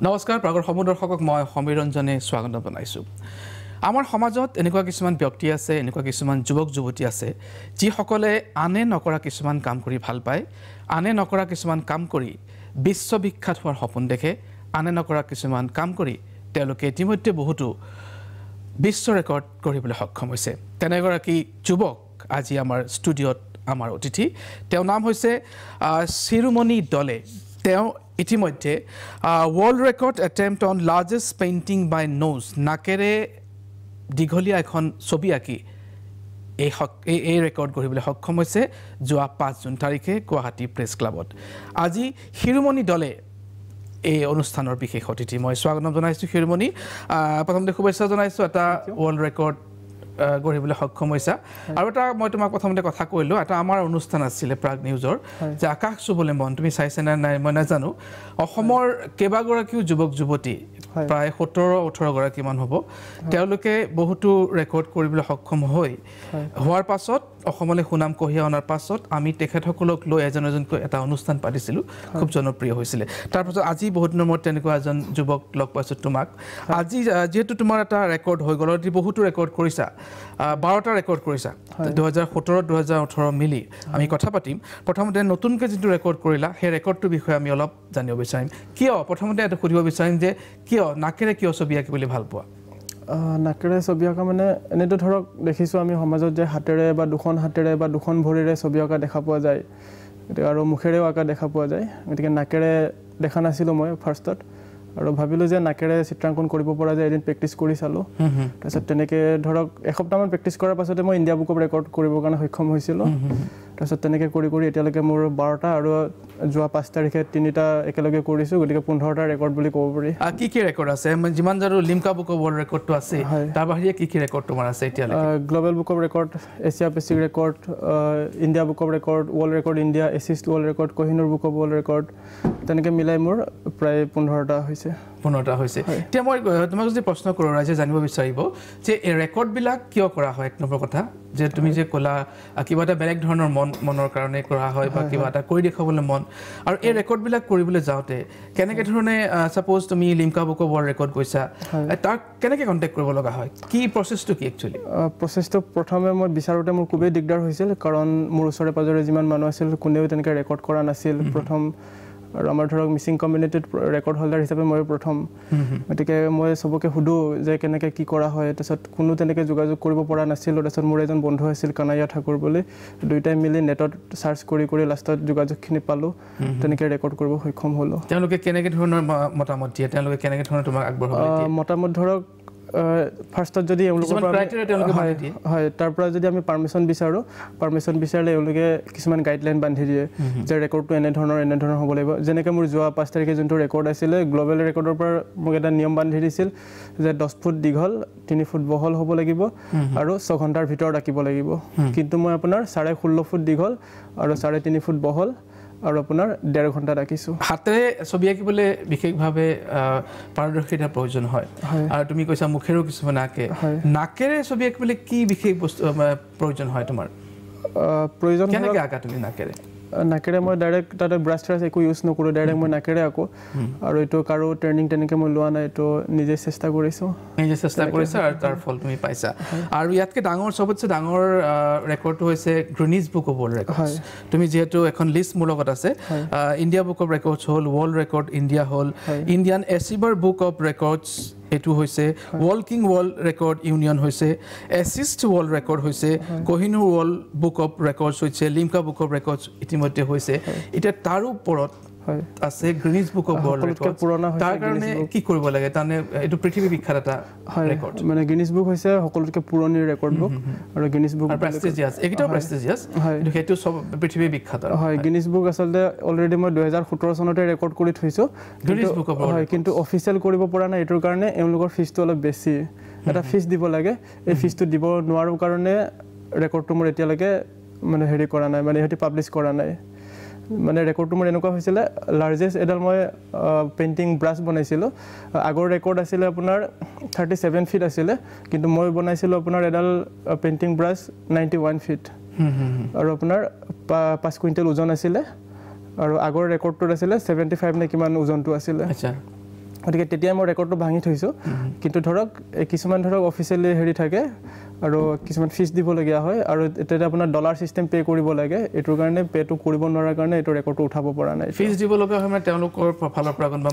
নমস্কাৰ প্ৰাগৰ সমুদৰ্শকক মই সমীৰ ৰঞ্জনে স্বাগত জনাইছো আমাৰ সমাজত এনেকুৱা কিছুমান ব্যক্তি আছে এনেকুৱা কিছুমান যুৱক যুৱতী আছে যিসকলে আনে নকৰা কিছুমান কাম কৰি ভাল পায় আনে নকৰা কিছুমান কাম কৰি বিশ্ববিখ্যাত হোৱাৰ সপোন দেখে আনে নকৰা কিছুমান কাম কৰি তেওঁলোকে ইতিমধ্যে বহুতো বিশ্ব ৰেকৰ্ড কৰিবলৈ সক্ষম হৈছে তেনেগৰাকী যুৱক আজি আমাৰ ষ্টুডিঅ'ত আমাৰ অতিথি তেওঁৰ নাম হৈছে শিৰোমণি দলে তেওঁ ইতিমধ্যে world record attempt on largest painting by nose নাকেৰে দীঘলীয়া এখন ছবি আঁকি এই ৰেকৰ্ড কৰিবলৈ সক্ষম হৈছে যোৱা 5 জুন তাৰিখে গুৱাহাটী প্ৰেছ ক্লাবত আজি শিৰোমণি দলে এই অনুষ্ঠানৰ বিশেষ অতিথি মই স্বাগতম জনাইছো শিৰোমণি প্ৰথমতে শুভেচ্ছা জনাইছো এটা world record গঢ়িবলৈ সক্ষম হৈছে আৰু এটা মই তোমাক প্ৰথমতে কথা কৈলো এটা আমাৰ অনুষ্ঠান আছিল প্ৰাগ নিউজৰ যে আকাশ চুবলে মন তুমি চাইছে না নাই মই নাজানো অসমৰ কেবাগৰাকীও যুৱক যুৱতী প্ৰায় 17-18 গৰাকী মান হ'ব তেওঁলোকে বহুতো ৰেকৰ্ড কৰিবলৈ সক্ষম হোৱাৰ পাছত অসমলৈ সুনাম কঢ়িয়াই অনাৰ পাছত আমি তেখেতসকলক লৈ এজনকৈ এটা অনুষ্ঠান পাতিছিলো খুব জনপ্ৰিয় হৈছিল তাৰ পাছত আজি বহুত দিনৰ মূৰত তেনেকুৱা এজন যুৱক লগ পাইছো তোমাক আজি যেহেতু তোমাৰ এটা ৰেকৰ্ড হৈ গ'ল আৰু বহুতো ৰেকৰ্ড কৰিছা 12টা ৰেকৰ্ড কৰিছা 2017 2018 মিলি আমি কথা পাতিম প্ৰথমতে নতুনকৈ যেটো ৰেকৰ্ড কৰিলা সেই ৰেকৰ্ডটোৰ বিষয়ে আমি অলপ জানিব বিচাৰিম কিয় প্ৰথমতে এটা সুধিব বিচাৰিম যে কিয় নাকেৰে কিয় ছবি আঁকিবলৈ ভাল পোৱা নাকেৰে ছবি আঁকা মানে এনেটো ধৰক দেখিছো আমি সমাজত যে হাতেৰে বা দুখন হাতেৰে বা দুখন ভৰিৰে ছবি আঁকা দেখা পোৱা যায় আৰু মুখেৰেও আঁকা দেখা পোৱা যায় গতিকে নাকেৰে দেখা নাছিলো মই ফাৰ্ষ্টত আৰু ভাবিলো যে নাকেৰে চিত্ৰাঙ্কন কৰিব পৰা যায় এদিন প্ৰেক্টিছ কৰি চালো তাৰপিছত তেনেকে ধৰক এসপ্তাহমান প্ৰেক্টিছ কৰাৰ পাছতে মই ইণ্ডিয়া বুক অফ ৰেকৰ্ড কৰিবৰ কাৰণে সক্ষম হৈছিলো তাৰপিছত তেনেকে কৰি এতিয়ালৈকে মোৰ 12টা আৰু যোৱা 5 তাৰিখে 3টা একেলগে কৰিছো গতিকে 15টা ৰেকৰ্ড বুলি ক'ব পাৰি কি ৰেকৰ্ড আছে যিমান জানো লিমকা বুক অফ ৱৰ্ল্ড ৰেকৰ্ডটো আছে তাৰ বাহিৰে কি ৰেকৰ্ড তোমাৰ আছে এতিয়ালৈকে global book of record Asia Pacific record India book of record world record India assist world record Kohinoor book of world record তেনেকে মিলাই মোৰ প্ৰায় 15টা হৈছে এতিয়া মই তোমাক যদি প্ৰশ্ন কৰোঁ ৰাইজে জানিব বিচাৰিব যে এই ৰেকৰ্ডবিলাক কিয় কৰা হয় এক নম্বৰ কথা যে তুমি যে ক'লা কিবা এটা বেলেগ ধৰণৰ মনৰ কাৰণে কৰা হয় বা কিবা এটা কৰি দেখাবলৈ মন আৰু এই ৰেকৰ্ডবিলাক কৰিবলৈ যাওঁতে কেনেকৈ ধৰণে সাপোজ তুমি Limca book of world record কৈছা তাক কেনেকৈ কণ্টেক্ট কৰিব লগা হয় কি প্ৰচেছটো কি একচুৱেলি প্ৰচেছটো প্ৰথমে মই বিচাৰোঁতে মোৰ খুবেই দিগদাৰ হৈছিল কাৰণ মোৰ ওচৰে পাজৰে যিমান মানুহ আছিল কোনেও তেনেকৈ ৰেকৰ্ড কৰা নাছিল প্ৰথম আৰু আমাৰ ধৰক মিছিং কমিউনিটিত ৰেকৰ্ড হোল্ডাৰ হিচাপে মই প্ৰথম গতিকে মই সবকে সুধো যে কেনেকৈ কি কৰা হয় তাৰপিছত কোনো তেনেকৈ যোগাযোগ কৰিব পৰা নাছিল তাৰপিছত মোৰ এজন বন্ধু আছিল কানাইয়া ঠাকুৰ বুলি দুইটাই মিলি নেটত সাৰ্চ কৰি লাষ্টত যোগাযোগখিনি পালো তেনেকৈ ৰেকৰ্ড কৰিব সক্ষম হ'লো তেওঁলোকে কেনেকৈ ধৰণৰ মতামত দিয়ে তেওঁলোকে কেনেকৈ ধৰণৰ তোমাক আগবঢ়াবলৈ দিয়ে মতামত ধৰক ফাৰ্ষ্টত যদি হয় তাৰ পৰা যদি আমি পাৰমিশ্যন বিচাৰিলে এওঁলোকে কিছুমান গাইডলাইন বান্ধি দিয়ে যে ৰেকৰ্ডটো এনে ধৰণৰ হ'ব লাগিব যেনেকৈ মোৰ যোৱা 5 তাৰিখে যোনটো ৰেকৰ্ড আছিলে গ্লোবেল ৰেকৰ্ডৰ পৰা মোক এটা নিয়ম বান্ধি দিছিল যে 10 ফুট দীঘল 3 ফুট বহল হ'ব লাগিব আৰু 6 ঘণ্টাৰ ভিতৰত আঁকিব লাগিব কিন্তু মই আপোনাৰ 16.5 ফুট দীঘল আৰু 3.5 ফুট বহল আৰু আপোনাৰ 1.5 ঘণ্টা ৰাখিছো হাতেৰে ছবি আঁকিবলৈ বিশেষভাৱে পাৰদৰ্শিতাৰ প্ৰয়োজন হয় আৰু তুমি কৈছা মুখেৰেও কিছুমান আঁকে নাকেৰে ছবি আঁকিবলৈ কি বিশেষ বস্তু প্ৰয়োজন হয় তোমাৰ প্ৰয়োজন কেনেকৈ আঁকা তুমি নাকেৰে মই ডাইৰেক্ট তাতে ব্ৰাছ ট্ৰাছ একো ইউজ নকৰোঁ ডাইৰেক্ট মই নাকেৰে আঁকো আৰু এইটো কাৰো ট্ৰেইনিং তেনেকৈ মই লোৱা নাই এইটো নিজে চেষ্টা কৰিছা আৰু তাৰ ফল তুমি পাইছা আৰু ইয়াতকৈ চবতছে ডাঙৰ ৰেকৰ্ডটো হৈছে Guinness book of world records তুমি যিহেতু এখন লিষ্ট মোৰ লগত আছে ইণ্ডিয়া বুক অফ ৰেকৰ্ডছ হ'ল ৱৰ্ল্ড ৰেকৰ্ড ইণ্ডিয়া হ'ল Indian achiever book of records এটো হৈছে ৱৰ্কিং ৱৰ্ল্ড ৰেকৰ্ড ইউনিয়ন হৈছে এছিষ্ট ৱৰ্ল্ড ৰেকৰ্ড হৈছে Kohinoor world book of records হৈছে লিমকা বুক অফ ৰেকৰ্ডছ ইতিমধ্যে হৈছে এতিয়া তাৰ ওপৰত আছে Guinness book of world record তাৰ কাৰণে কি কৰিব লাগে তাৰমানে এইটো পৃথিৱী বিখ্যাত এটা ৰেকৰ্ড মানে গিনিজ বুক হৈছে সকলোতকৈ পুৰণি ৰেকৰ্ড বুক আৰু গিনিজ বুক প্ৰেষ্টিজিয়াছ এইটো প্ৰেষ্টিজিয়াছ কিন্তু সেইটো সব পৃথিৱী বিখ্যাত হয় গিনিজ বুক আচলতে অলৰেডি মই 2017 চনতে ৰেকৰ্ড কৰি থৈছো গিনিজ বুক অফ ৱৰ্ল্ড কিন্তু অফিচিয়েল কৰিব পৰা নাই এটোৰ কাৰণে এওঁলোকৰ ফিজটো অলপ বেছি এটা ফিজ দিব লাগে এই ফিজটো দিব নোৱাৰো কাৰণে ৰেকৰ্ডটো মোৰ এতিয়ালৈকে মানে হেৰি কৰা নাই মানে হেতি পাবলিছ কৰা নাই মানে ৰেকৰ্ডটো মোৰ এনেকুৱা হৈছিল লাৰ্জেষ্ট এডাল মই পেইন্টিং ব্ৰাছ বনাইছিলোঁ আগৰ ৰেকৰ্ড আছিলে আপোনাৰ 37 ফিট আছিলে কিন্তু মই বনাইছিলোঁ আপোনাৰ এডাল পেইন্টিং ব্ৰাছ 91 ফিট আৰু আপোনাৰ 5 কুইণ্টেল ওজন আছিলে আৰু আগৰ ৰেকৰ্ডটো আছিলে 75 নে কিমান ওজনটো আছিলে আচ্ছা গতিকে তেতিয়া মই ৰেকৰ্ডটো ভাঙি থৈছোঁ কিন্তু ধৰক কিছুমান ধৰক অফিচিয়েলি হেৰি থাকে আৰু কিছুমান ফিজ দিবলগীয়া হয় আৰু এতিয়া আপোনাৰ ডলাৰ চিষ্টেম পে' কৰিব লাগে এইটোৰ কাৰণে পে'টো কৰিব নোৱাৰাৰ কাৰণে এইটো ৰেকৰ্ডটো উঠাব পৰা নাই ফিজ দিব লগা হয় মানে তেওঁলোকৰ ফালৰ পৰা কোনোবা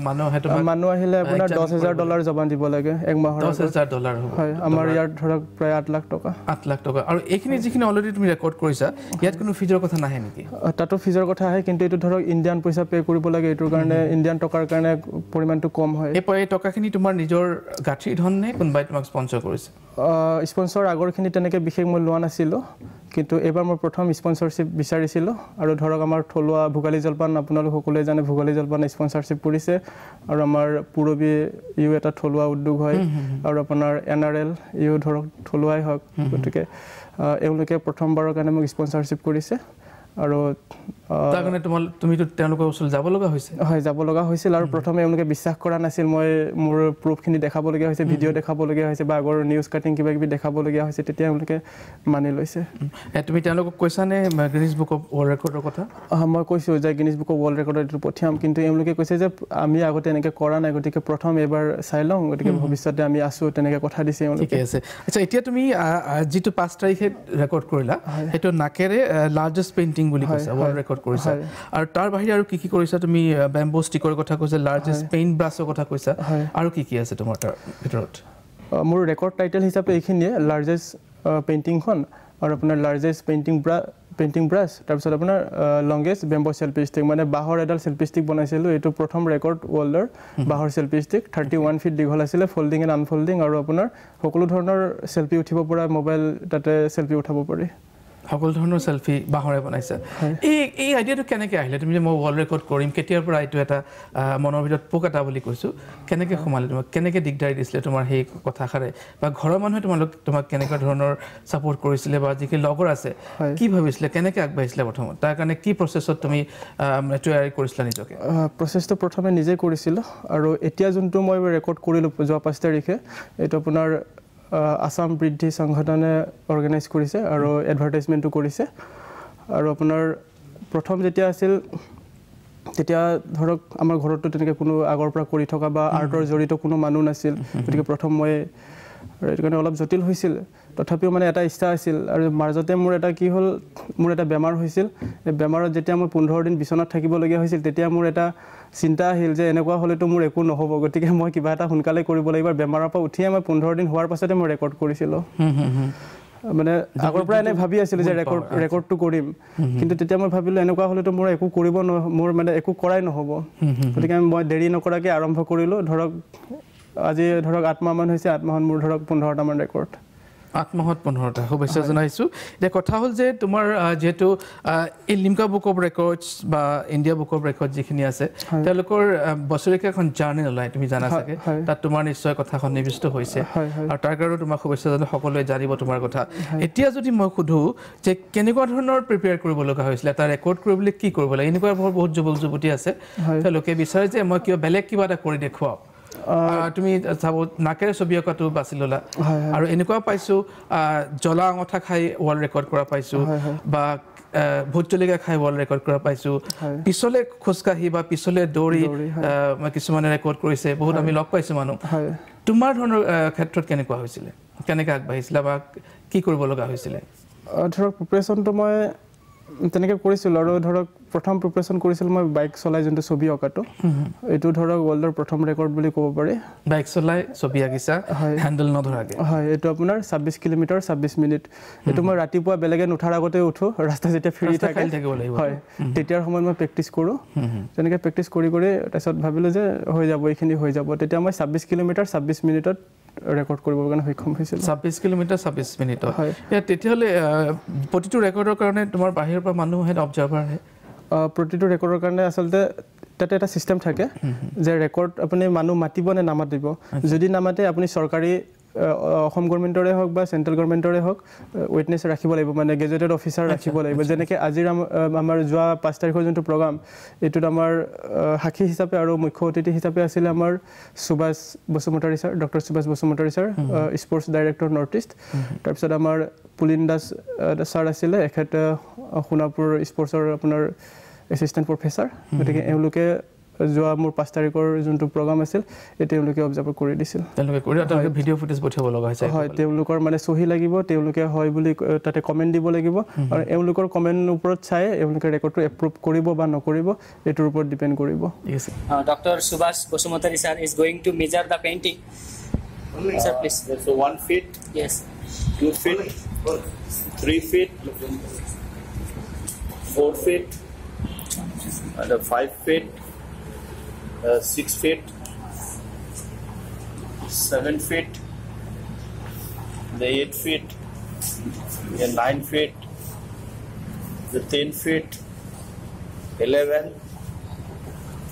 মানুহ আহিলে আপোনাৰ $10,000 জমা দিব লাগে এক মাহৰ $10,000 হ'ব হয় আমাৰ ইয়াত ধৰক প্ৰায় 8 লাখ টকা 8 লাখ টকা আৰু এইখিনি যিখিনি অলৰেডি তুমি ৰেকৰ্ড কৰিছা ইয়াত কোনো ফিজৰ কথা নাহে নেকি তাতো ফিজৰ কথা আহে কিন্তু এইটো ধৰক ইণ্ডিয়ান পইচা পে' কৰিব লাগে এইটোৰ কাৰণে ইণ্ডিয়ান টকাৰ কাৰণে পৰিমাণটো কম হয় এই টকাখিনি তোমাৰ নিজৰ গাঁঠিৰ ধন নে কোনোবাই তোমাক স্পন্সৰ কৰিছে স্পন্সৰ আগৰখিনি তেনেকৈ বিশেষ মই লোৱা নাছিলোঁ কিন্তু এইবাৰ মই প্ৰথম স্পন্সৰশ্বিপ বিচাৰিছিলোঁ আৰু ধৰক আমাৰ থলুৱা ভোগালী জলপান আপোনালোক সকলোৱে জানে ভোগালী জলপানে স্পন্সৰশ্বিপ কৰিছে আৰু আমাৰ পূৰবী ইও এটা থলুৱা উদ্যোগ হয় আৰু আপোনাৰ NRL ইও ধৰক থলুৱাই হওক গতিকে এওঁলোকে প্ৰথমবাৰৰ কাৰণে মোক স্পন্সৰশ্বিপ কৰিছে আৰু তাৰ কাৰণে তুমিতো তেওঁলোকৰ ওচৰলৈ যাব লগা হৈছে হয় যাব লগা হৈছিল আৰু প্ৰথমে এওঁলোকে বিশ্বাস কৰা নাছিল মই মোৰ প্ৰুফখিনি দেখাবলগীয়া হৈছে ভিডিঅ' দেখাবলগীয়া হৈছে বা আগৰ নিউজ কাটিং কিবা কিবি দেখাবলগীয়া হৈছে তেতিয়া এওঁলোকে মানি লৈছে তুমি তেওঁলোকক কৈছানে গিনিজ বুক অফ ৱৰ্ল্ড ৰেকৰ্ডৰ কথা মই কৈছোঁ যে গিনিজ বুক অফ ৱৰ্ল্ড ৰেকৰ্ডত এইটো পঠিয়াম কিন্তু এওঁলোকে কৈছে যে আমি আগতে এনেকৈ কৰা নাই গতিকে প্ৰথম এবাৰ চাই লওঁ গতিকে ভৱিষ্যতে আমি আছোঁ তেনেকৈ কথা দিছে এওঁলোকে আছে আচ্ছা এতিয়া তুমি যিটো 5 তাৰিখে ৰেকৰ্ড কৰিলা সেইটো নাকেৰে লাৰ্জেষ্ট পেইণ্টিং বুলি কৈছা ৱৰ্ল্ড ৰেকৰ্ড কৰিছা আৰু তাৰ বাহিৰে আৰু কি কৰিছা তুমি বেম্বো ষ্টিকৰ কথা কৈছা লাৰ্জেষ্ট পেইণ্ট ব্ৰাছৰ কথা কৈছা আৰু কি আছে তোমাৰ তাৰ ভিতৰত মোৰ ৰেকৰ্ড টাইটেল হিচাপে এইখিনিয়ে লাৰ্জেষ্ট পেইণ্টিংখন আৰু আপোনাৰ লাৰ্জেষ্ট পেইণ্টিং ব্ৰাছ তাৰপিছত আপোনাৰ লংগেষ্ট বেম্বো চেল্ফি ষ্টিক মানে বাঁহৰ এডাল চেল্ফি ষ্টিক বনাইছিলোঁ এইটো প্ৰথম ৰেকৰ্ড ৱৰ্ল্ডৰ বাঁহৰ চেল্ফি ষ্টিক 31 ফিট দীঘল আছিলে ফল্ডিং এণ্ড আনফল্ডিং আৰু আপোনাৰ সকলো ধৰণৰ চেল্ফি উঠিব পৰা মোবাইল তাতে চেল্ফি উঠাব পাৰি সকলো ধৰণৰ চেল্ফি বাঁহৰে বনাইছা এই আইডিয়াটো কেনেকৈ আহিলে তুমি যে মই ৱৰ্ল্ড ৰেকৰ্ড কৰিম কেতিয়াৰ পৰা এইটো এটা মনৰ ভিতৰত পোক এটা বুলি কৈছোঁ কেনেকৈ সোমালে তোমাক কেনেকৈ দিগদাৰি দিছিলে তোমাৰ সেই কথাষাৰে বা ঘৰৰ মানুহে তোমাক কেনেকুৱা ধৰণৰ ছাপোৰ্ট কৰিছিলে বা যিখিনি লগৰ আছে কি ভাবিছিলে কেনেকৈ আগবাঢ়িছিলে প্ৰথমত তাৰ কাৰণে কি প্ৰচেছত তুমি তৈয়াৰী কৰিছিলা নিজকে প্ৰচেছটো প্ৰথমে নিজে কৰিছিলোঁ আৰু এতিয়া যোনটো মই ৰেকৰ্ড কৰিলোঁ যোৱা 5 তাৰিখে এইটো আপোনাৰ আসাম বৃদ্ধি সংগঠনে অৰ্গেনাইজ কৰিছে আৰু এডভাৰটাইজমেণ্টো কৰিছে আৰু আপোনাৰ প্ৰথম যেতিয়া আছিল তেতিয়া ধৰক আমাৰ ঘৰততো তেনেকৈ কোনো আগৰ পৰা কৰি থকা বা আৰ্টৰ জড়িত কোনো মানুহ নাছিল গতিকে প্ৰথম মই এইটো কাৰণে অলপ জটিল হৈছিল তথাপিও মানে এটা ইচ্ছা আছিল আৰু মাজতে মোৰ এটা কি হ'ল মোৰ এটা বেমাৰ হৈছিল এই বেমাৰত যেতিয়া মই 15 দিন বিচনাত থাকিবলগীয়া হৈছিল তেতিয়া মোৰ এটা চিন্তা আহিল যে এনেকুৱা হ'লেতো মোৰ একো নহ'ব গতিকে মই কিবা এটা সোনকালে কৰিব লাগিব বেমাৰৰ পৰা উঠিয়ে মই 15 দিন হোৱাৰ পাছতে মই ৰেকৰ্ড কৰিছিলোঁ মানে আগৰ পৰা এনে ভাবি আছিলোঁ যে ৰেকৰ্ডটো কৰিম কিন্তু তেতিয়া মই ভাবিলোঁ এনেকুৱা হ'লেতো মোৰ একো কৰিব মোৰ মানে একো কৰাই নহ'ব গতিকে মই দেৰি নকৰাকৈ আৰম্ভ কৰিলোঁ ধৰক আজি ধৰক 8 মাহমান হৈছে 8 মাহত মোৰ ধৰক 15টামান ৰেকৰ্ড 8 মাহত 15টা শুভেচ্ছা জনাইছোঁ এতিয়া কথা হ'ল যে তোমাৰ যেহেতু এই লিমকা বুক অফ ৰেকৰ্ডছ বা ইণ্ডিয়া বুক অফ ৰেকৰ্ড যিখিনি আছে তেওঁলোকৰ বছৰেকীয়া এখন জাৰ্নেল ওলাই তুমি জানা চাগে তাত তোমাৰ নিশ্চয় কথা সন্নিৱিষ্ট হৈছে আৰু তাৰ কাৰণে তোমাক শুভেচ্ছা জনাই সকলোৱে জানিব তোমাৰ কথা এতিয়া যদি মই সোধোঁ যে কেনেকুৱা ধৰণৰ প্ৰিপেয়াৰ কৰিব লগা হৈছিলে এটা ৰেকৰ্ড কৰিবলৈ কি কৰিব লাগে এনেকুৱা বহুত যুৱক যুৱতী আছে তেওঁলোকে বিচাৰে যে মই বেলেগ কিবা এটা কৰি দেখুৱাওঁ তুমি চাব নাকেৰে ছবি অঁকাটো বাছি ল'লা আৰু এনেকুৱা পাইছোঁ জ্বলা আঙঠা খাই ৱৰ্ল্ড ৰেকৰ্ড কৰা পাইছোঁ বা ভোট জলকীয়া খাই ৱৰ্ল্ড ৰেকৰ্ড কৰা পাইছোঁ পিছলে খোজকাঢ়ি বা পিছলে দৌৰি কিছুমানে ৰেকৰ্ড কৰিছে বহুত আমি লগ পাইছোঁ মানুহ তোমাৰ ধৰণৰ ক্ষেত্ৰত কেনেকুৱা হৈছিলে কেনেকৈ আগবাঢ়িছিলা বা কি কৰিব লগা হৈছিলে ধৰক প্ৰিপেৰেশ্যনটো মই তেনেকৈ কৰিছিলোঁ আৰু ধৰক প্ৰথম প্ৰিপেৰেশ্যন কৰিছিলোঁ মই বাইক চলাই যোনটো ছবি অঁকাটো এইটো ধৰক ৱৰ্ল্ডৰ প্ৰথম ৰেকৰ্ড বুলি ক'ব পাৰি বাইক চলাই ছবি আঁকিছা হেণ্ডেল নধৰাকৈ হয় এইটো আপোনাৰ 26 কিলোমিটাৰ 26 মিনিট এইটো মই ৰাতিপুৱা বেলেগে নুঠাৰ আগতে উঠোঁ ৰাস্তা যেতিয়া ফ্ৰী থাকে হয় তেতিয়াৰ সময়ত মই প্ৰেক্টিছ কৰোঁ তেনেকৈ প্ৰেক্টিছ কৰি তাৰপিছত ভাবিলোঁ যে হৈ যাব এইখিনি হৈ যাব তেতিয়া মই 26 কিলোমিটাৰ 26 মিনিটত ৰেকৰ্ড কৰিবৰ কাৰণে সক্ষম হৈছিলোঁ 26 কিলোমিটাৰ 26 মিনিটত তেতিয়াহ'লে প্ৰতিটো ৰেকৰ্ডৰ কাৰণে তোমাৰ বাহিৰৰ পৰা মানুহ আহে অবজাৰ্ভাৰ আহে প্ৰতিটো ৰেকৰ্ডৰ কাৰণে আচলতে তাতে এটা ছিষ্টেম থাকে যে ৰেকৰ্ড আপুনি মানুহ মাতিব নে নামাতিব যদি নামাতে আপুনি চৰকাৰী অসম গভৰ্ণমেণ্টৰে হওক বা চেণ্ট্ৰেল গভৰ্ণমেণ্টৰে হওক উইটনেছ ৰাখিব লাগিব মানে গেজেটেড অফিচাৰ ৰাখিব লাগিব যেনেকৈ আজিৰ আমাৰ যোৱা 5 তাৰিখৰ যোনটো প্ৰগ্ৰাম এইটোত আমাৰ সাক্ষী হিচাপে আৰু মুখ্য অতিথি হিচাপে আছিলে আমাৰ Subhash Basumatary sir doctor Subhash Basumatary sir sports director North East তাৰপিছত আমাৰ পুলিন দাস ছাৰ আছিলে এখেত সোণাপুৰ স্পৰ্টছৰ আপোনাৰ এছিষ্টেণ্ট প্ৰফেচাৰ গতিকে এওঁলোকে যোৱা মোৰ 5 তাৰিখৰ যোনটো প্ৰগ্ৰাম আছিল এই তেওঁলোকে অবজাৰ্ভ কৰি দিছিল তেওঁলোকে কৰি তেওঁলোকে ভিডিঅ' ফুটেজ পঠিয়াব লগা হৈছে হয় তেওঁলোকৰ মানে সহি লাগিব তেওঁলোকে হয় বুলি তাতে কমেন্ট দিব লাগিব আৰু এওঁলোকৰ কমেন্টৰ ওপৰত চাই এওঁলোকে ৰেকৰ্ডটো এপ্ৰুভ কৰিব বা নকৰিব এটোৰ ওপৰত ডিপেন্ড কৰিব Dr. Subhash Basumatari sir is going to measure the painting. Sir, please. So 1 feet, Yes. 2 feet, 3 feet, 4 feet, and 5 feet, 6 feet, 7 feet, the 8 feet, the 9 feet, the 10 feet, 11,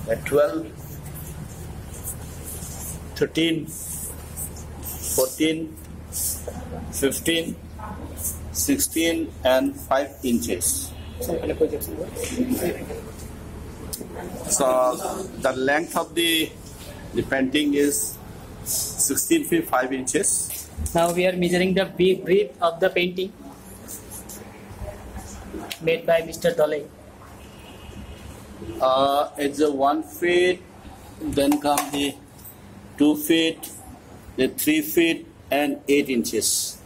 the 12, 13, 14, 15, 16, and 5 inches. So the length of the painting is 16 feet 5 inches. Now we are measuring the breadth of the painting made by Mr. Dole. It's a 1 feet, then come the 2 feet, the 3 feet, and 8 inches.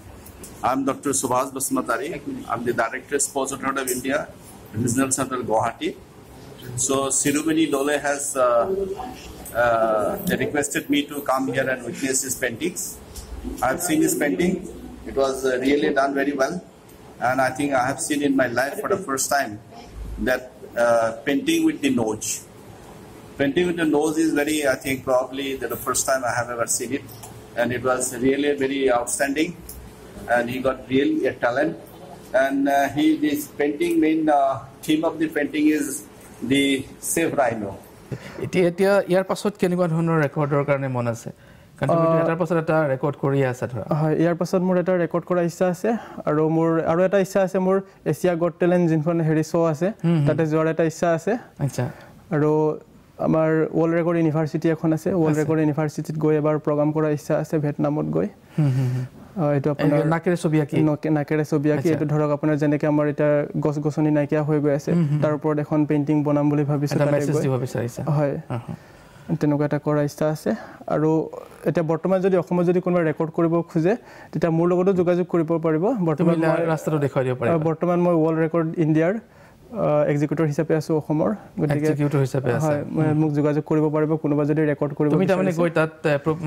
I'm Dr. Subhash Basumatari. I'm the Director Sports Authority of India, Regional Center Guwahati. So Shiromani Dole has they requested me to come here and witness his paintings. I've seen his painting. It was really done very well, and I think I have seen in my life for the first time that painting with the nose. Painting with the nose is very, I think, probably the first time I have ever seen it, and it was really very outstanding. And he got really a talent. And this painting main theme of the painting is the Save Rhino. এতিয়া ইয়াৰ পাছত কেনেকুৱা ধৰণৰ ৰেকৰ্ডৰ কাৰণে মন আছে কাৰণ তুমি এটাৰ পাছত এটা ৰেকৰ্ড কৰি আছা ধৰা হয় ইয়াৰ পাছত মোৰ এটা ৰেকৰ্ড কৰা ইচ্ছা আছে আৰু মোৰ আৰু এটা ইচ্ছা আছে মোৰ এছিয়া গট টেলেন্ট যিখন হেৰি শ্ব' আছে তাতে যোৱাৰ এটা ইচ্ছা আছে আচ্ছা আৰু আমাৰ ৱৰ্ল্ড ৰেকৰ্ড ইউনিভাৰ্চিটি এখন আছে ৱৰ্ল্ড ৰেকৰ্ড ইউনিভাৰ্চিটিত গৈ এবাৰ প্ৰগ্ৰাম কৰা ইচ্ছা আছে ভিয়েটনামত গৈ এইটো আপোনাৰ নাকেৰে ছবি আঁকি নাকেৰে ছবি আঁকি এইটো ধৰক আপোনাৰ যেনেকৈ আমাৰ এতিয়া গছ গছনি নাইকিয়া হৈ গৈ আছে তাৰ ওপৰত এখন পেইণ্টিং বনাম বুলি ভাবিছোঁ এটা মেছেজ দিব বিচাৰিছা হয় তেনেকুৱা এটা কৰা ইচ্ছা আছে আৰু এতিয়া বৰ্তমান যদি অসমত যদি কোনোবা ৰেকৰ্ড কৰিব খোজে তেতিয়া মোৰ লগতো যোগাযোগ কৰিব পাৰিব বৰ্তমান ৰাস্তাটো দেখুৱাই দিব পাৰিবা বৰ্তমান মই ৱৰ্ল্ড ৰেকৰ্ড ইণ্ডিয়াৰ এক্সিকিউটিভ হিচাপে আছো অসমৰ গতিকে এক্সিকিউটিভ হিচাপে আছে হয় মোক যোগাযোগ কৰিব পাৰিব কোনোবা যদি ৰেকৰ্ড কৰিব তুমি তাৰমানে গৈ তাত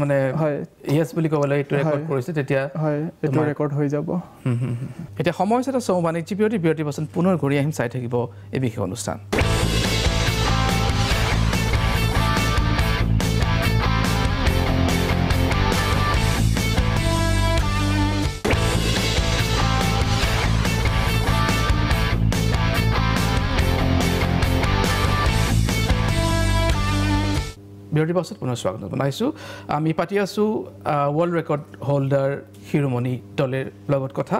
মানে হয় ইয়েছ বুলি ক'বলৈ এইটো ৰেকৰ্ড কৰিছে তেতিয়া হয় এইটো ৰেকৰ্ড হৈ যাব এতিয়া সময় হৈছে এটা বাণিজ্য বিৰতি পাছত পুনৰ ঘূৰি আহিম চাই থাকিব এই বিশেষ অনুষ্ঠান বিৰতিৰ পাছত পুনৰ স্বাগত জনাইছোঁ আমি পাতি আছোঁ ৱৰ্ল্ড ৰেকৰ্ড হোল্ডাৰ শিৰোমণি দলেৰ লগত কথা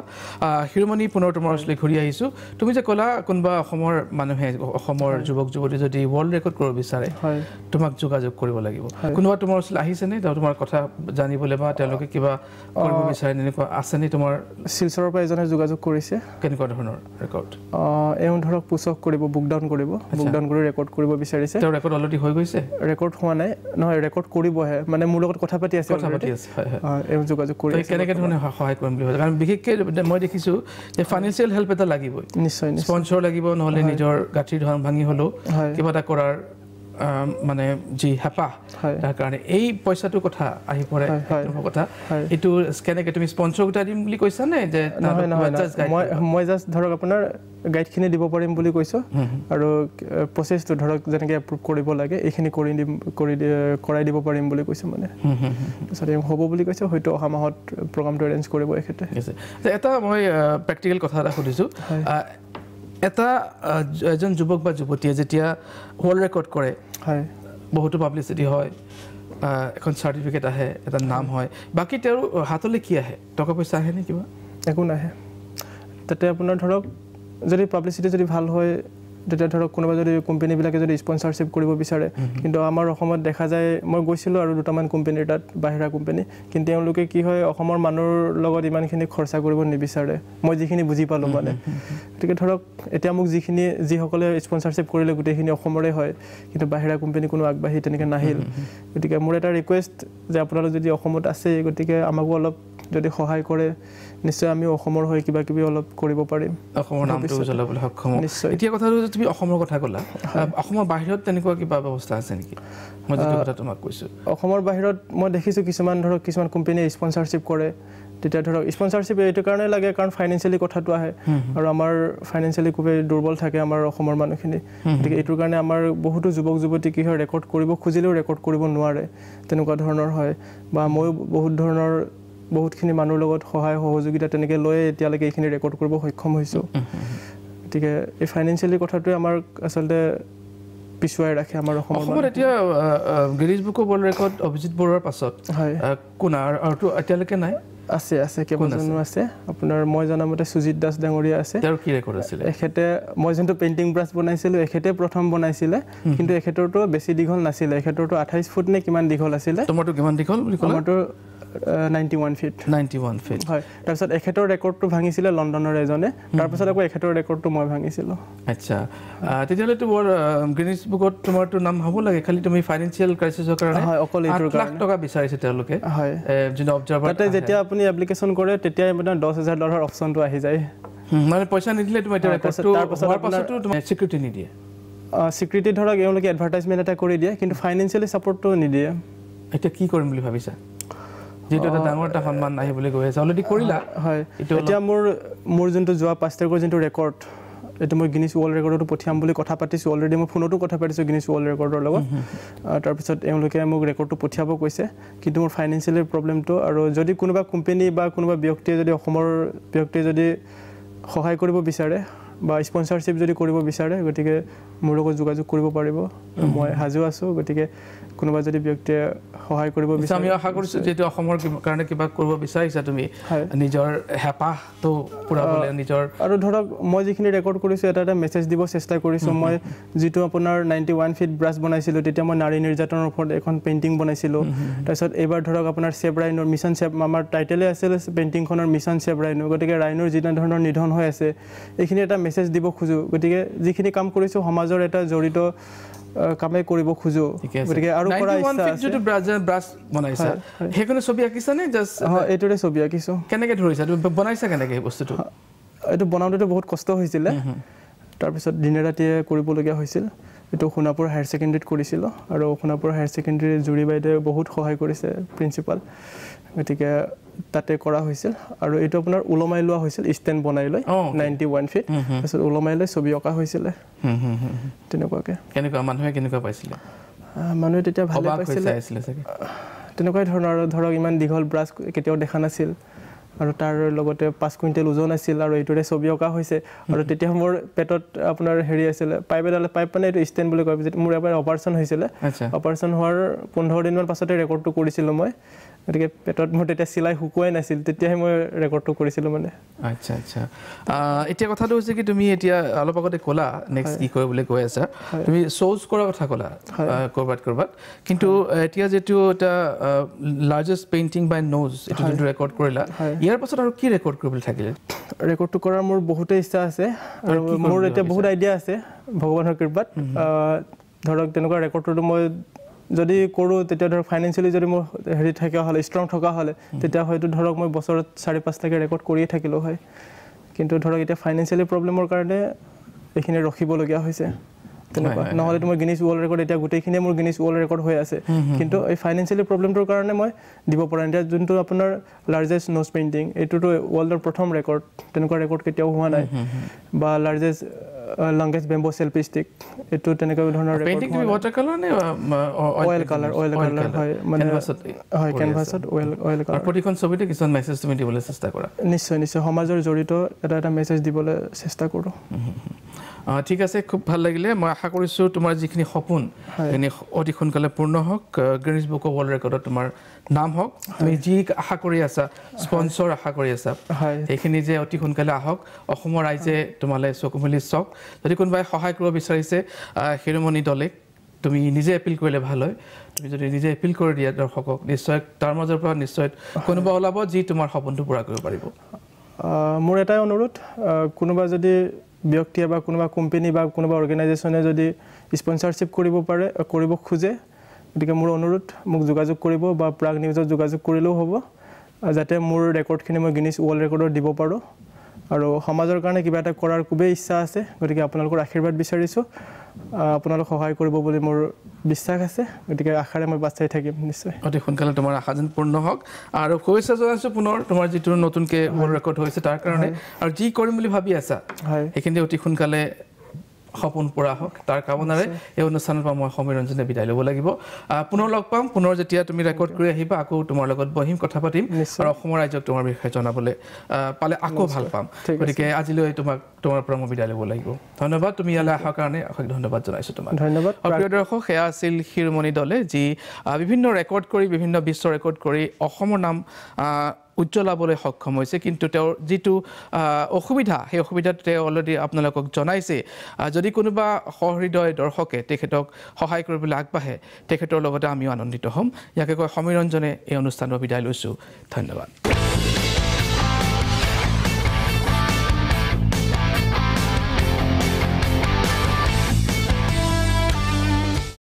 শিৰোমণি পুনৰ তোমাৰ ওচৰলৈ ঘূৰি আহিছোঁ তুমি যে ক'লা কোনোবা অসমৰ মানুহে অসমৰ যুৱক যুৱতী যদি ৱৰ্ল্ড ৰেকৰ্ড কৰিব বিচাৰে তোমাক যোগাযোগ কৰিব লাগিব কোনোবা তোমাৰ ওচৰলৈ আহিছেনে তোমাৰ কথা জানিবলৈ বা তেওঁলোকে কিবা কৰিব বিচাৰে এনেকুৱা আছেনে তোমাৰ শিলচৰৰ পৰা এজনে যোগাযোগ কৰিছে কেনেকুৱা ধৰণৰ ৰেকৰ্ড এওঁ ধৰক পুছক কৰিব বুক ডাউন কৰিব বুক ডাউন কৰি ৰেকৰ্ড কৰিব বিচাৰিছে তেওঁ ৰেকৰ্ড অলৰেডি হৈ গৈছে ৰেকৰ্ড হোৱা নাই নহয় ৰেকৰ্ড কৰিবহে মানে মোৰ লগত কথা পাতি আছে এওঁ যোগাযোগ কৰি কেনেকৈ ধৰণে সহায় কৰিম বুলি ভাবিছে কাৰণ বিশেষকৈ মই দেখিছোঁ যে ফাইনেন্সিয়েল হেল্প এটা লাগিবই নিশ্চয় স্পন্সৰ লাগিব নহ'লে নিজৰ গাঁঠিৰ ধৰণ ভাঙি হ'লেও কিবা এটা কৰাৰ মানে যি হেঁপাহ তাৰ কাৰণে এই পইচাটোৰ কথা আহি পৰে কথা এইটো কেনেকৈ তুমি স্পন্সৰ গোটাই দিম বুলি কৈছা নে যে মই জাষ্ট ধৰক আপোনাৰ গাইডখিনি দিব পাৰিম বুলি কৈছোঁ আৰু প্ৰচেছটো ধৰক যেনেকৈ এপ্ৰুভ কৰিব লাগে এইখিনি কৰাই দিব পাৰিম বুলি কৈছোঁ মানে তাৰপিছত হ'ব বুলি কৈছে হয়তো অহা মাহত প্ৰগ্ৰামটো এৰেঞ্জ কৰিব এখেতে এটা মই প্ৰেক্টিকেল কথা এটা সুধিছোঁ এটা এজন যুৱক বা যুৱতীয়ে যেতিয়া ৱৰ্ল্ড ৰেকৰ্ড কৰে হয় বহুতো পাব্লিচিটি হয় এখন চাৰ্টিফিকেট আহে এটা নাম হয় বাকী তেওঁৰ হাতলৈ কি আহে টকা পইচা আহে নে কিবা একো নাহে তাতে আপোনাৰ ধৰক যদি পাব্লিচিটি যদি ভাল হয় তেতিয়া ধৰক কোনোবা যদি কোম্পানীবিলাকে যদি স্পন্সৰশ্বিপ কৰিব বিচাৰে কিন্তু আমাৰ অসমত দেখা যায় মই গৈছিলোঁ আৰু দুটামান কোম্পানীৰ তাত বাহিৰা কোম্পানী কিন্তু তেওঁলোকে কি হয় অসমৰ মানুহৰ লগত ইমানখিনি খৰচা কৰিব নিবিচাৰে মই যিখিনি বুজি পালোঁ মানে গতিকে ধৰক এতিয়া মোক যিসকলে স্পন্সৰশ্বিপ কৰিলে গোটেইখিনি অসমৰে হয় কিন্তু বাহিৰা কোম্পানী কোনো আগবাঢ়ি তেনেকৈ নাহিল গতিকে মোৰ এটা ৰিকুৱেষ্ট যে আপোনালোক যদি অসমত আছে গতিকে আমাকো অলপ যদি সহায় কৰে নিশ্চয় আমি অসমৰ হৈ কিবা কিবি অলপ কৰিব পাৰিম অসমৰ নামটো জ্বলাবলৈ সক্ষম এতিয়া কথাটো তুমি অসমৰ কথা ক'লা অসমৰ বাহিৰত তেনেকুৱা কিবা ব্যৱস্থা আছে নেকি মই যিটো কথা তোমাক কৈছোঁ অসমৰ বাহিৰত মই দেখিছোঁ কিছুমান কোম্পানীয়ে স্পন্সৰশ্বিপ কৰে তেতিয়া ধৰক স্পন্সৰশ্বিপ এইটো কাৰণে লাগে কাৰণ ফাইনেন্সিয়েলি কথাটো আহে আৰু আমাৰ ফাইনেন্সিয়েলি খুবেই দুৰ্বল থাকে আমাৰ অসমৰ মানুহখিনি গতিকে এইটোৰ কাৰণে আমাৰ বহুতো যুৱক যুৱতী কি হয় ৰেকৰ্ড কৰিব খুজিলেও ৰেকৰ্ড কৰিব নোৱাৰে তেনেকুৱা ধৰণৰ হয় বা ময়ো বহুতখিনি মানুহৰ লগত সহায় সহযোগিতা তেনেকৈ লৈ এতিয়ালৈকে এইখিনি ৰেকৰ্ড কৰিব সক্ষম হৈছোঁ গতিকে এই ফাইনেন্সিয়েলি কথাটোৱে আমাক আচলতে পিছুৱাই ৰাখে আমাৰ অসমত এতিয়া Guinness book of world record Abhijit বৰুৱাৰ পাছত কোন আৰু এতিয়ালৈকে নাই আছে কেইবাজনো আছে আপোনাৰ মই জনামতে সুজিত দাস ডাঙৰীয়া আছে তেওঁৰ কি ৰেকৰ্ড আছিলে এখেতে মই যোনটো পেইণ্টিং ব্ৰাছ বনাইছিলোঁ এখেতে প্ৰথম বনাইছিলে কিন্তু এখেতৰটো বেছি দীঘল নাছিলে এখেতৰটো 28 ফুট নে কিমান দীঘল আছিলে তোমাৰটো কিমান দীঘল বুলি ক'লা আমাৰটো 91 ফিট হয় তাৰপিছত এখেতৰ ৰেকৰ্ডটো ভাঙিছিলে লণ্ডনৰ এজনে তাৰপিছত আকৌ এখেতৰ ৰেকৰ্ডটো মই ভাঙিছিলোঁ আচ্ছা তেতিয়াহ'লে তো গিনিজ বুকত তোমাৰটো নাম হ'ব লাগে খালি তুমি ফাইনেন্সিয়েল ক্ৰাইচিছৰ কাৰণে হয় অকল এইটোৰ কাৰণে 8 লাখ টকা বিচাৰিছে তেওঁলোকে হয় যোন অবজাৰ্ভাৰ তাতে যেতিয়া আপুনি এপ্লিকেশ্যন কৰে তেতিয়াই আপোনাৰ $10,000 অপশ্যনটো আহি যায় মানে পইচা নিদিলে তুমি এতিয়া ৰেকৰ্ডটো হোৱাৰ পাছতো তুমি স্বীকৃতি নিদিয়ে স্বীকৃতি ধৰক এওঁলোকে এডভাৰটাইজমেণ্ট এটা কৰি দিয়ে কিন্তু ফাইনেন্সিয়েলি ছাপৰ্টটো নিদিয়ে এতিয়া কি কৰিম বুলি ভাবিছা যেটো এটা ডাঙৰ এটা সন্মান নাহি বুলি কৈ আছে অলৰেডি কৰিলা হয় এতিয়া মোৰ যোনটো যোৱা 5 তাৰিখৰ যোনটো ৰেকৰ্ড এইটো মই গিনিজ ৱৰ্ল্ড ৰেকৰ্ডটো পঠিয়াম বুলি কথা পাতিছোঁ অলৰেডি মই ফোনতো কথা পাতিছোঁ গিনিজ ৱৰ্ল্ড ৰেকৰ্ডৰ লগত তাৰপিছত এওঁলোকে মোক ৰেকৰ্ডটো পঠিয়াব কৈছে কিন্তু মোৰ ফাইনেন্সিয়েলি প্ৰব্লেমটো আৰু যদি কোনোবা কোম্পানী বা কোনোবা ব্যক্তিয়ে যদি অসমৰ ব্যক্তিয়ে যদি সহায় কৰিব বিচাৰে বা স্পন্সৰশ্বিপ যদি কৰিব বিচাৰে গতিকে মোৰ লগত যোগাযোগ কৰিব পাৰিব মই হাজু আছোঁ গতিকে কোনোবা যদি ব্যক্তিয়ে সহায় কৰিব বিচাৰে আমি আশা কৰিছোঁ যে অসমৰ কাৰণে কিবা কৰিব বিচাৰিছা তুমি নিজৰ হেপাহটো পুৰাবলৈ নিজৰ আৰু ধৰক মই যিখিনি ৰেকৰ্ড কৰিছোঁ এটা মেছেজ দিব চেষ্টা কৰিছোঁ মই যিটো আপোনাৰ 91 ফিট ব্ৰাছ বনাইছিলোঁ তেতিয়া মই নাৰী নিৰ্যাতনৰ ওপৰত এখন পেইণ্টিং বনাইছিলোঁ তাৰপিছত এইবাৰ ধৰক আপোনাৰ চেভ ৰাইনৰ মিছন চেভ আমাৰ টাইটেলে আছিল পেইণ্টিংখনৰ মিছন চেভ ৰাইনৰ গতিকে ৰাইনৰ যিটো ধৰণৰ নিধন হৈ আছে এইখিনি এটা মেছেজ দিব খোজোঁ গতিকে যিখিনি কাম কৰিছোঁ সমাজৰ এটা জড়িত কামে কৰিব খোজোঁ গতিকে আৰু কৰা ইচ্ছা আছে যিটো ব্ৰাছ বনাইছা সেইখনে ছবি আঁকিছা নে জাষ্ট এইটোৰে ছবি আঁকিছোঁ কেনেকৈ ধৰিছা তুমি বনাইছা কেনেকৈ এই বস্তুটো এইটো বনাওঁতেতো বহুত কষ্ট হৈছিলে তাৰপিছত দিনে ৰাতিয়ে কৰিবলগীয়া হৈছিল এইটো সোণাপুৰ হায়াৰ ছেকেণ্ডেৰীত কৰিছিলোঁ আৰু সোণাপুৰ হায়াৰ ছেকেণ্ডেৰীৰ জুৰি বাইদেৱে বহুত সহায় কৰিছে প্ৰিন্সিপাল গতিকে তাতে কৰা হৈছিল আৰু এইটো আপোনাৰ ওলমাই লোৱা হৈছিল ষ্টেণ্ড বনাই লৈ 91 ফিট তাৰপিছত ওলমাই লৈ ছবি অঁকা হৈছিলে তেনেকুৱাকৈ কেনেকুৱা মানুহে কেনেকুৱা পাইছিলে মানুহে তেতিয়া ভালে পাইছিলে তেনেকুৱাই ধৰণৰ আৰু ধৰক ইমান দীঘল ব্ৰাছ কেতিয়াও দেখা নাছিল আৰু তাৰ লগতে 5 কুইণ্টেল ওজন আছিল আৰু এইটোৰে ছবি অঁকা হৈছে আৰু তেতিয়া মোৰ পেটত আপোনাৰ হেৰি আছিলে পাইপ মানে এইটো ষ্টেণ্ড বুলি কয় মোৰ এবাৰ অপাৰেশ্যন হৈছিলে অপাৰেশ্যন হোৱাৰ 15 দিনমান পাছতে ৰেকৰ্ডটো কৰিছিলোঁ মই গতিকে পেটত মোৰ তেতিয়া চিলাই শুকুৱাই নাছিল তেতিয়াহে মই ৰেকৰ্ডটো কৰিছিলোঁ মানে আচ্ছা এতিয়া কথাটো হৈছে কি তুমি এতিয়া অলপ আগতে ক'লা নেক্সট কি কৰিব বুলি কৈ আছা তুমি শ্ব'জ কৰাৰ কথা ক'লা ক'ৰবাত কিন্তু এতিয়া যিটো এটা লাৰ্জেষ্ট পেইণ্টিং বাই নোজ এইটো যোনটো ৰেকৰ্ড কৰিলা ইয়াৰ পাছত আৰু কি ৰেকৰ্ড কৰিবলৈ থাকিলে ৰেকৰ্ডটো কৰাৰ মোৰ বহুতেই ইচ্ছা আছে আৰু মোৰ এতিয়া বহুত আইডিয়া আছে ভগৱানৰ কৃপাত ধৰক তেনেকুৱা ৰেকৰ্ডটো মই যদি কৰোঁ তেতিয়া ধৰক ফাইনেন্সিয়েলি যদি মোৰ হেৰি থকা হ'লে ষ্ট্ৰং থকা হ'লে তেতিয়া হয়তো ধৰক মই বছৰত 4-5টাকৈ ৰেকৰ্ড কৰিয়ে থাকিলোঁ হয় কিন্তু ধৰক এতিয়া ফাইনেন্সিয়েলি প্ৰব্লেমৰ কাৰণে এইখিনি ৰখিবলগীয়া হৈছে তেনেকুৱা নহ'লেতো মই গিনিজ ৱৰ্ল্ড ৰেকৰ্ড এতিয়া গোটেইখিনিয়ে মোৰ গিনিজ ৱৰ্ল্ড ৰেকৰ্ড হৈ আছে কিন্তু এই ফাইনেন্সিয়েলি প্ৰব্লেমটোৰ কাৰণে মই দিব পৰা নাই এতিয়া যোনটো আপোনাৰ লাৰ্জেষ্ট নোজ পেইণ্টিং এইটোতো ৱৰ্ল্ডৰ প্ৰথম ৰেকৰ্ড তেনেকুৱা ৰেকৰ্ড কেতিয়াও হোৱা নাই বা largest longest bamboo selfie stick এইটো তেনেকুৱা ধৰণৰ পেইণ্টিং তুমি ৱাটাৰ কালাৰ নে অয়েল কালাৰ হয় মানে হয় কেনভাছত অয়েল কালাৰ প্ৰতিখন ছবিতে কিছুমান মেছেজ তুমি দিবলৈ চেষ্টা কৰা নিশ্চয় সমাজৰ জড়িত এটা মেছেজ দিবলৈ চেষ্টা কৰোঁ ঠিক আছে খুব ভাল লাগিলে মই আশা কৰিছো তোমাৰ যিখিনি সপোন এনে অতি সোনকালে পূৰ্ণ হওক গিনিজ বুক অফ ৱৰ্ল্ড ৰেকৰ্ডত তোমাৰ নাম হওক তুমি যি আশা কৰি আছা স্পন্সৰ আশা কৰি আছা এইখিনি যে অতি সোনকালে আহক অসমৰ ৰাইজে তোমালে চকুমুলি চাওক যদি কোনোবাই সহায় কৰিব বিচাৰিছে হিৰমণি দলে তুমি নিজে এপিল কৰিলে ভাল হয় তুমি যদি নিজে এপিল কৰি দিয়া দৰ্শকক নিশ্চয় তাৰ মাজৰ পৰা নিশ্চয় কোনোবা ওলাব যি তোমাৰ সপোনটো পূৰা কৰিব পাৰিব মোৰ এটাই অনুৰোধ কোনোবা যদি ব্যক্তি বা কোনোবা কোম্পানী বা কোনোবা অৰ্গেনাইজেশ্যনে যদি স্পন্সৰশ্বিপ কৰিব খোজে গতিকে মোৰ অনুৰোধ মোক যোগাযোগ কৰিব বা প্ৰাগ নিউজত যোগাযোগ কৰিলেও হ'ব যাতে মোৰ ৰেকৰ্ডখিনি মই গিনিজ ৱৰ্ল্ড ৰেকৰ্ডত দিব পাৰোঁ আৰু সমাজৰ কাৰণে কিবা এটা কৰাৰ খুবেই ইচ্ছা আছে গতিকে আপোনালোকৰ আশীৰ্বাদ বিচাৰিছোঁ আপোনালোক সহায় কৰিব বুলি মোৰ বিশ্বাস আছে গতিকে আশাৰে মই বাচাই থাকিম নিশ্চয় অতি সোনকালে তোমাৰ আশা যেন পূৰ্ণ হওক আৰু শুভেচ্ছা জনাইছোঁ পুনৰ তোমাৰ যিটো নতুনকৈ ৱৰ্ল্ড ৰেকৰ্ড হৈছে তাৰ কাৰণে আৰু যি কৰিম বুলি ভাবি আছা সেইখিনি অতি সোনকালে সপোন পূৰা হওক তাৰ কামনাৰে এই অনুষ্ঠানৰ পৰা মই সমীৰ ৰঞ্জনে বিদায় ল'ব লাগিব পুনৰ লগ পাম পুনৰ যেতিয়া তুমি ৰেকৰ্ড কৰি আহিবা আকৌ তোমাৰ লগত বহিম কথা পাতিম আৰু অসমৰ ৰাইজক তোমাৰ বিষয়ে জনাবলৈ পালে আকৌ ভাল পাম গতিকে আজিলৈ তোমাৰ পৰা মই বিদায় ল'ব লাগিব ধন্যবাদ তুমি ইয়ালৈ অহাৰ কাৰণে অশেষ ধন্যবাদ জনাইছোঁ তোমাক ধন্যবাদ প্ৰিয় দৰ্শক সেয়া আছিল হিৰমণি দলে যি বিভিন্ন ৰেকৰ্ড কৰি বিভিন্ন বিশ্ব ৰেকৰ্ড কৰি অসমৰ নাম উজ্জ্বলাবলৈ সক্ষম হৈছে কিন্তু তেওঁৰ যিটো অসুবিধা সেই অসুবিধাটো তেওঁ অলৰেডি আপোনালোকক জনাইছে যদি কোনোবা সহৃদয় দৰ্শকে তেখেতক সহায় কৰিবলৈ আগবাঢ়ে তেখেতৰ লগতে আমিও আনন্দিত হ'ম ইয়াকে কৈ সমীৰ ৰঞ্জনে এই অনুষ্ঠানৰ বিদায় লৈছোঁ ধন্যবাদ